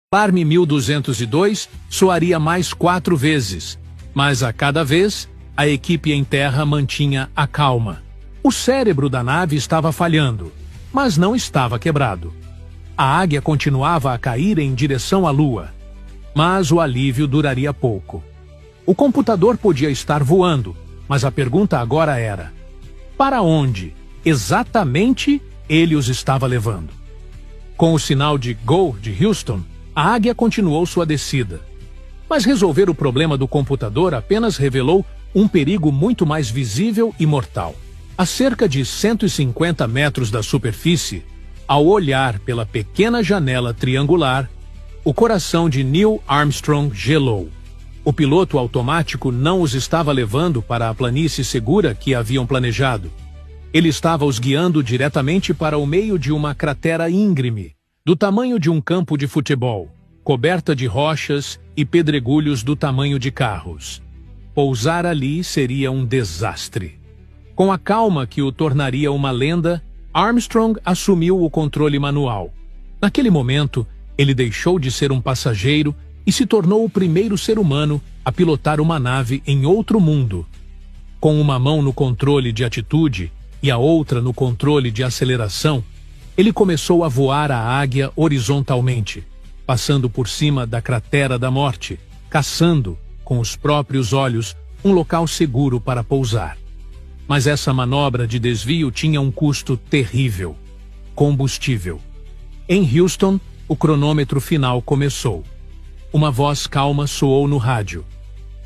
alarme 1202 soaria mais 4 vezes, mas a cada vez, a equipe em terra mantinha a calma. O cérebro da nave estava falhando, mas não estava quebrado. A águia continuava a cair em direção à Lua, mas o alívio duraria pouco. O computador podia estar voando, mas a pergunta agora era: para onde, exatamente, ele os estava levando? Com o sinal de Go de Houston, a águia continuou sua descida. Mas resolver o problema do computador apenas revelou um perigo muito mais visível e mortal. A cerca de 150 metros da superfície, ao olhar pela pequena janela triangular, o coração de Neil Armstrong gelou. O piloto automático não os estava levando para a planície segura que haviam planejado. Ele estava os guiando diretamente para o meio de uma cratera íngreme, do tamanho de um campo de futebol, coberta de rochas e pedregulhos do tamanho de carros. Pousar ali seria um desastre. Com a calma que o tornaria uma lenda, Armstrong assumiu o controle manual. Naquele momento, ele deixou de ser um passageiro e se tornou o primeiro ser humano a pilotar uma nave em outro mundo. Com uma mão no controle de atitude e a outra no controle de aceleração, ele começou a voar a águia horizontalmente, passando por cima da cratera da morte, caçando, com os próprios olhos, um local seguro para pousar. Mas essa manobra de desvio tinha um custo terrível: combustível. Em Houston, o cronômetro final começou. Uma voz calma soou no rádio.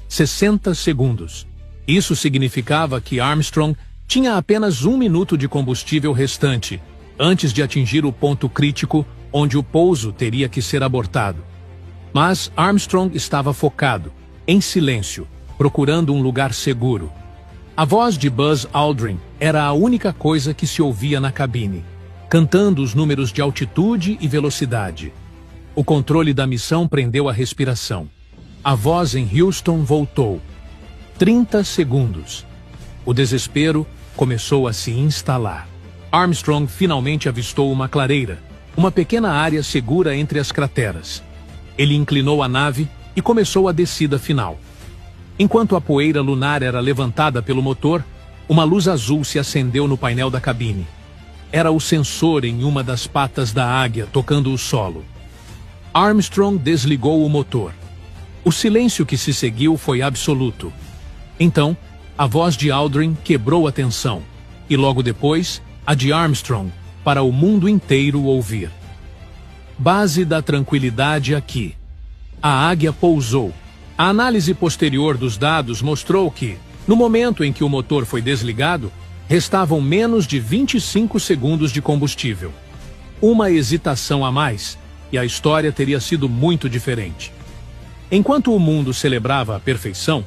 60 segundos. Isso significava que Armstrong tinha apenas 1 minuto de combustível restante, antes de atingir o ponto crítico onde o pouso teria que ser abortado. Mas Armstrong estava focado, em silêncio, procurando um lugar seguro. A voz de Buzz Aldrin era a única coisa que se ouvia na cabine, cantando os números de altitude e velocidade. O controle da missão prendeu a respiração. A voz em Houston voltou. 30 segundos. O desespero começou a se instalar. Armstrong finalmente avistou uma clareira, uma pequena área segura entre as crateras. Ele inclinou a nave e começou a descida final. Enquanto a poeira lunar era levantada pelo motor, uma luz azul se acendeu no painel da cabine. Era o sensor em uma das patas da águia tocando o solo. Armstrong desligou o motor. O silêncio que se seguiu foi absoluto. Então, a voz de Aldrin quebrou a tensão, e logo depois, a de Armstrong, para o mundo inteiro ouvir. Base da tranquilidade aqui. A águia pousou. A análise posterior dos dados mostrou que, no momento em que o motor foi desligado, restavam menos de 25 segundos de combustível. Uma hesitação a mais, e a história teria sido muito diferente. Enquanto o mundo celebrava a perfeição,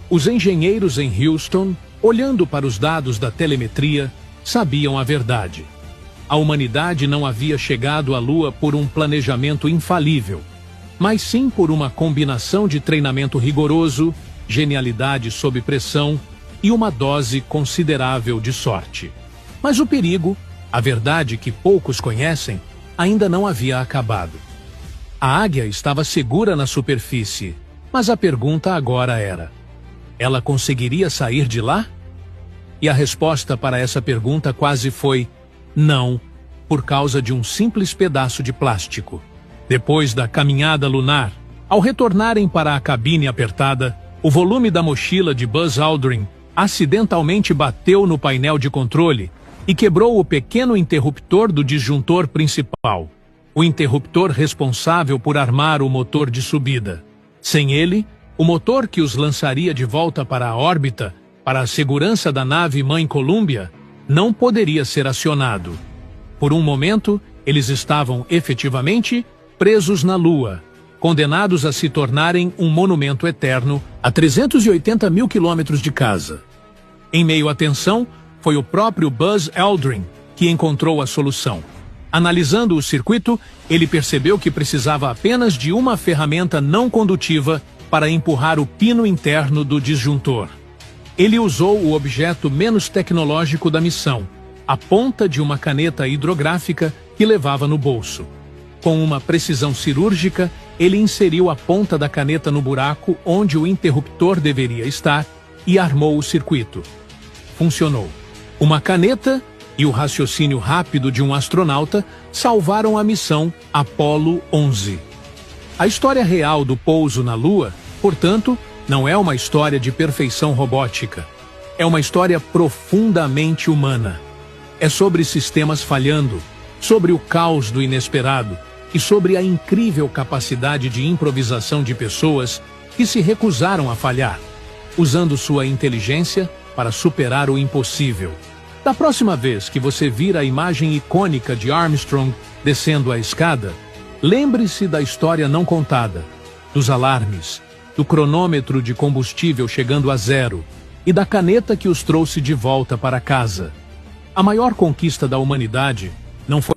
os engenheiros em Houston, olhando para os dados da telemetria, sabiam a verdade. A humanidade não havia chegado à Lua por um planejamento infalível, mas sim por uma combinação de treinamento rigoroso, genialidade sob pressão e uma dose considerável de sorte. Mas o perigo, a verdade que poucos conhecem, ainda não havia acabado. A águia estava segura na superfície, mas a pergunta agora era: ela conseguiria sair de lá? E a resposta para essa pergunta quase foi não, por causa de um simples pedaço de plástico. Depois da caminhada lunar, ao retornarem para a cabine apertada, o volume da mochila de Buzz Aldrin acidentalmente bateu no painel de controle e quebrou o pequeno interruptor do disjuntor principal, o interruptor responsável por armar o motor de subida. Sem ele, o motor que os lançaria de volta para a órbita, para a segurança da nave-mãe Columbia, não poderia ser acionado. Por um momento, eles estavam efetivamente presos na Lua, condenados a se tornarem um monumento eterno a 380 mil quilômetros de casa. Em meio à tensão, foi o próprio Buzz Aldrin que encontrou a solução. Analisando o circuito, ele percebeu que precisava apenas de uma ferramenta não condutiva para empurrar o pino interno do disjuntor. Ele usou o objeto menos tecnológico da missão, a ponta de uma caneta hidrográfica que levava no bolso. Com uma precisão cirúrgica, Ele inseriu a ponta da caneta no buraco onde o interruptor deveria estar e armou o circuito. Funcionou. Uma caneta e o raciocínio rápido de um astronauta salvaram a missão Apollo 11. A história real do pouso na Lua, portanto, não é uma história de perfeição robótica. É uma história profundamente humana. É sobre sistemas falhando, sobre o caos do inesperado e sobre a incrível capacidade de improvisação de pessoas que se recusaram a falhar, usando sua inteligência para superar o impossível. Da próxima vez que você vir a imagem icônica de Armstrong descendo a escada, lembre-se da história não contada, dos alarmes, do cronômetro de combustível chegando a zero e da caneta que os trouxe de volta para casa. A maior conquista da humanidade não foi